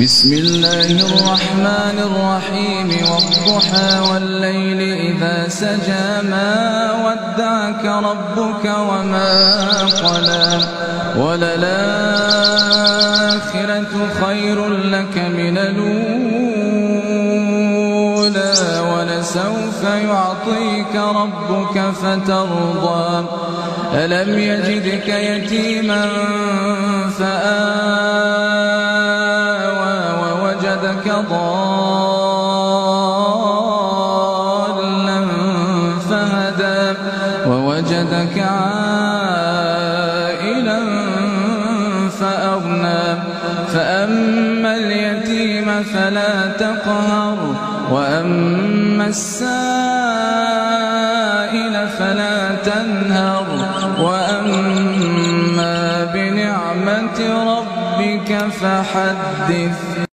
بسم الله الرحمن الرحيم والضحى والليل إذا سجى ما ودعك ربك وما قلى وللآخرة خير لك من الأولى ولسوف يعطيك ربك فترضى ألم يجدك يتيما فآوى ووجدك ضالا فهدى ووجدك عائلا فأغنى فأما اليتيم فلا تقهر وأما السائل فلا تنهر وأما بنعمة ربك فحدث.